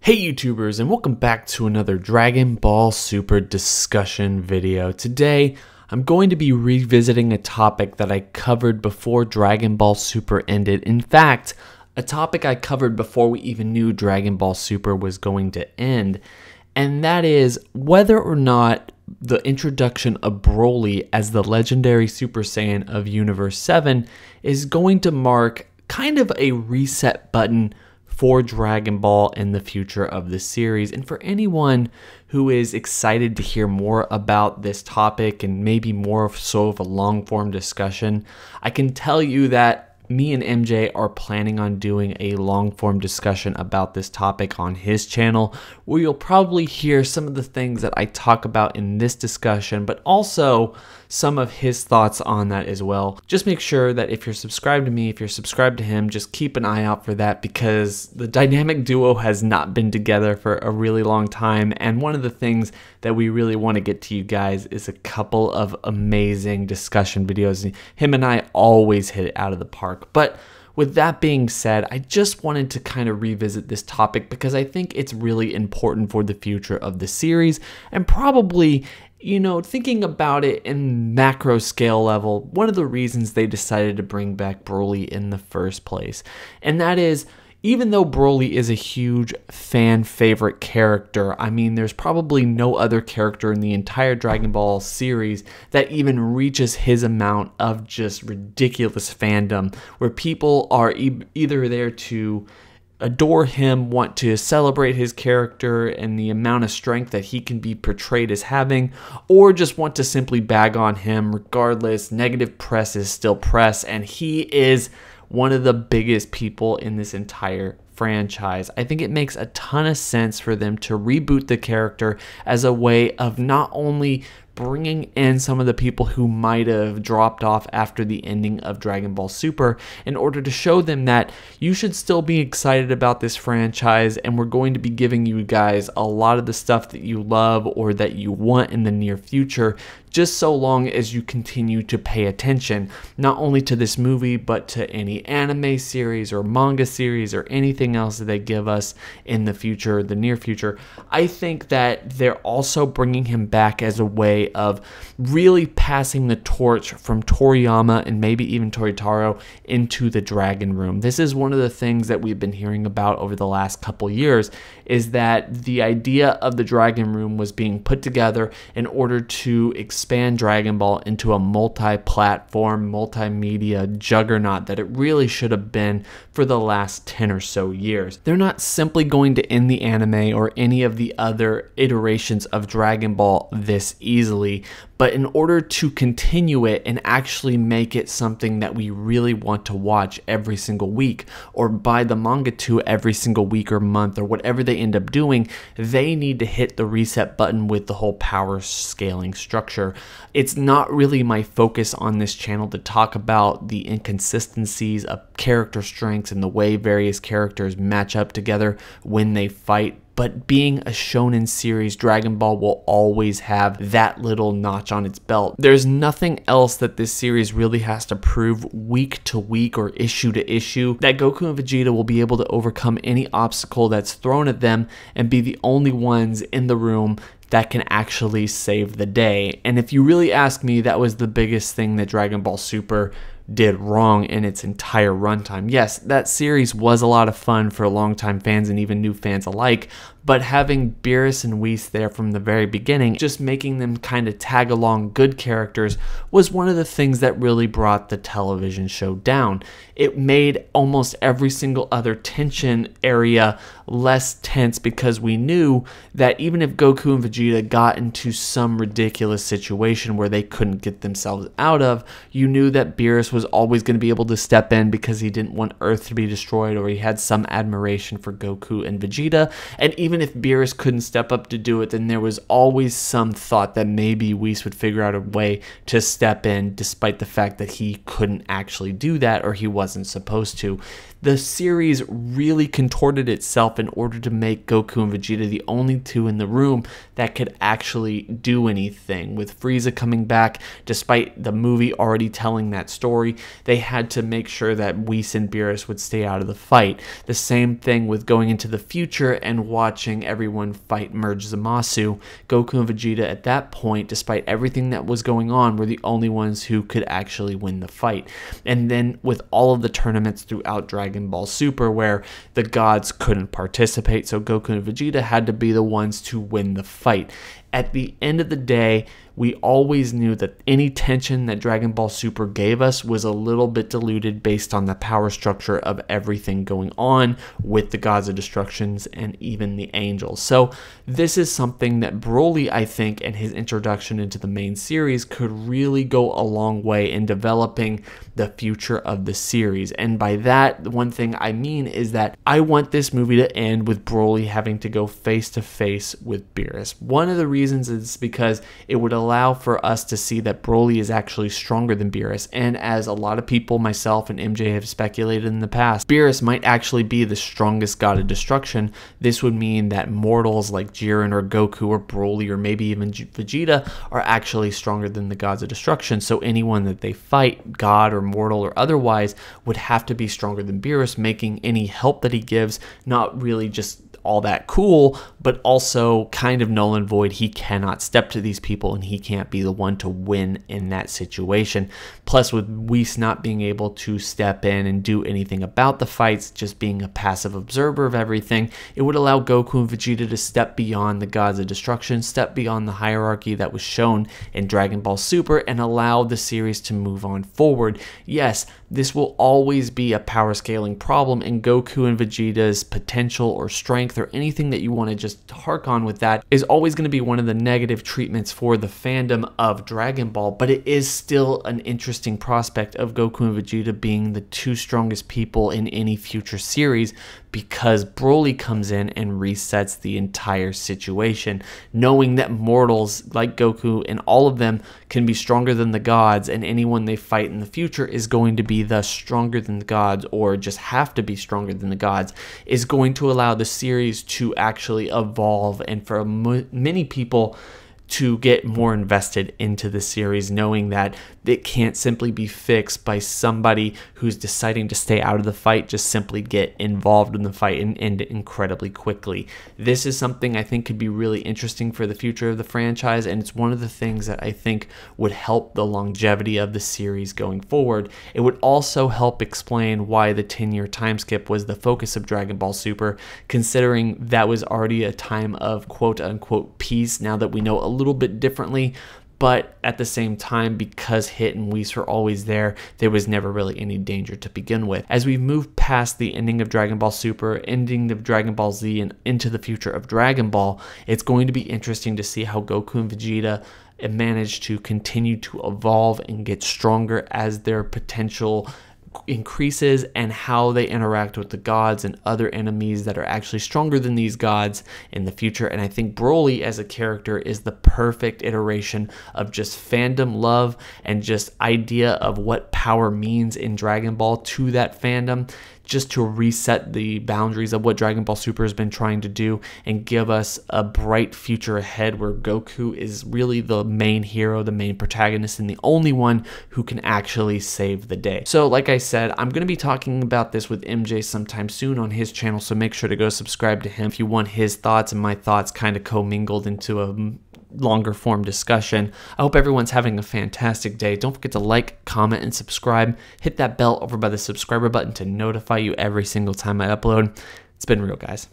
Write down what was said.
Hey YouTubers, and welcome back to another Dragon Ball Super discussion video. Today, I'm going to be revisiting a topic that I covered before Dragon Ball Super ended. In fact, a topic I covered before we even knew Dragon Ball Super was going to end, and that is whether or not the introduction of Broly as the legendary Super Saiyan of Universe 7 is going to mark kind of a reset button for Dragon Ball in the future of the series. And for anyone who is excited to hear more about this topic and maybe more so of a long form discussion, I can tell you that me and MJ are planning on doing a long form discussion about this topic on his channel, where you'll probably hear some of the things that I talk about in this discussion, but also some of his thoughts on that as well. Just make sure that if you're subscribed to me, if you're subscribed to him, just keep an eye out for that, because the dynamic duo has not been together for a really long time, and one of the things that we really want to get to you guys is a couple of amazing discussion videos. Him and I always hit it out of the park. But with that being said, I just wanted to kind of revisit this topic because I think it's really important for the future of the series, and probably, you know, thinking about it in macro scale level, one of the reasons they decided to bring back Broly in the first place. And that is, even though Broly is a huge fan favorite character, I mean, there's probably no other character in the entire Dragon Ball series that even reaches his amount of just ridiculous fandom, where people are either there to adore him, want to celebrate his character and the amount of strength that he can be portrayed as having, or just want to simply bag on him. Regardless, negative press is still press, and he is one of the biggest people in this entire franchise. I think it makes a ton of sense for them to reboot the character as a way of not only bringing in some of the people who might have dropped off after the ending of Dragon Ball Super, in order to show them that you should still be excited about this franchise, and we're going to be giving you guys a lot of the stuff that you love or that you want in the near future, just so long as you continue to pay attention, not only to this movie, but to any anime series or manga series or anything else that they give us in the future, the near future. I think that they're also bringing him back as a way of really passing the torch from Toriyama and maybe even Toritaro into the Dragon Room. This is one of the things that we've been hearing about over the last couple years, is that the idea of the Dragon Room was being put together in order to expand Dragon Ball into a multi-platform, multimedia juggernaut that it really should have been for the last 10 or so years. They're not simply going to end the anime or any of the other iterations of Dragon Ball this easily, but in order to continue it and actually make it something that we really want to watch every single week, or buy the manga to every single week or month, or whatever they end up doing, they need to hit the reset button with the whole power scaling structure. It's not really my focus on this channel to talk about the inconsistencies of character strengths and the way various characters match up together when they fight. But being a shonen series, Dragon Ball will always have that little notch on its belt. There's nothing else that this series really has to prove week to week or issue to issue, that Goku and Vegeta will be able to overcome any obstacle that's thrown at them and be the only ones in the room that can actually save the day. And if you really ask me, that was the biggest thing that Dragon Ball Super did wrong in its entire runtime. Yes, that series was a lot of fun for longtime fans and even new fans alike, but having Beerus and Whis there from the very beginning, just making them kind of tag along good characters, was one of the things that really brought the television show down. It made almost every single other tension area less tense, because we knew that even if Goku and Vegeta got into some ridiculous situation where they couldn't get themselves out of, you knew that Beerus was always going to be able to step in because he didn't want Earth to be destroyed, or he had some admiration for Goku and Vegeta. And even if Beerus couldn't step up to do it, then there was always some thought that maybe Whis would figure out a way to step in, despite the fact that he couldn't actually do that, or he wasn't supposed to. The series really contorted itself stuff in order to make Goku and Vegeta the only two in the room that could actually do anything. With Frieza coming back, despite the movie already telling that story, they had to make sure that Whis and Beerus would stay out of the fight. The same thing with going into the future and watching everyone fight Merge Zamasu. Goku and Vegeta at that point, despite everything that was going on, were the only ones who could actually win the fight. And then with all of the tournaments throughout Dragon Ball Super where the gods couldn't participate, so Goku and Vegeta had to be the ones to win the fight. At the end of the day, we always knew that any tension that Dragon Ball Super gave us was a little bit diluted based on the power structure of everything going on with the Gods of Destructions and even the Angels. So this is something that Broly, I think, and his introduction into the main series could really go a long way in developing the future of the series. And by that, the one thing I mean is that I want this movie to end with Broly having to go face to face with Beerus. One of the reasons is because it would allow for us to see that Broly is actually stronger than Beerus, and as a lot of people, myself and MJ, have speculated in the past, Beerus might actually be the strongest god of destruction. This would mean that mortals like Jiren or Goku or Broly or maybe even Vegeta are actually stronger than the gods of destruction, so anyone that they fight, god or mortal or otherwise, would have to be stronger than Beerus, making any help that he gives not really just all that cool, but also kind of null and void. He cannot step to these people and he can't be the one to win in that situation. Plus, with Whis not being able to step in and do anything about the fights, just being a passive observer of everything, it would allow Goku and Vegeta to step beyond the gods of destruction, step beyond the hierarchy that was shown in Dragon Ball Super, and allow the series to move on forward. Yes, this will always be a power scaling problem, and Goku and Vegeta's potential or strength or anything that you want to just hark on with that is always going to be one of the negative treatments for the fandom of Dragon Ball, but it is still an interesting prospect of Goku and Vegeta being the two strongest people in any future series, because Broly comes in and resets the entire situation, knowing that mortals like Goku and all of them can be stronger than the gods, and anyone they fight in the future is going to be the stronger than the gods, or just have to be stronger than the gods, is going to allow the series to actually evolve, and for many people to get more invested into the series, knowing that it can't simply be fixed by somebody who's deciding to stay out of the fight, just simply get involved in the fight and end it incredibly quickly. This is something I think could be really interesting for the future of the franchise, and it's one of the things that I think would help the longevity of the series going forward. It would also help explain why the 10-year time skip was the focus of Dragon Ball Super, considering that was already a time of quote-unquote peace, now that we know a little bit differently. But at the same time, because Hit and Whis were always there, there was never really any danger to begin with. As we move past the ending of Dragon Ball Super, ending of Dragon Ball Z, and into the future of Dragon Ball, it's going to be interesting to see how Goku and Vegeta manage to continue to evolve and get stronger as their potential increases, and how they interact with the gods and other enemies that are actually stronger than these gods in the future. And I think Broly as a character is the perfect iteration of just fandom love and just idea of what power means in Dragon Ball to that fandom, just to reset the boundaries of what Dragon Ball Super has been trying to do and give us a bright future ahead where Goku is really the main hero, the main protagonist, and the only one who can actually save the day. So like I said, I'm going to be talking about this with MJ sometime soon on his channel, so make sure to go subscribe to him if you want his thoughts and my thoughts kind of commingled into a longer form discussion. I hope everyone's having a fantastic day. Don't forget to like, comment, and subscribe. Hit that bell over by the subscriber button to notify you every single time I upload. It's been real, guys.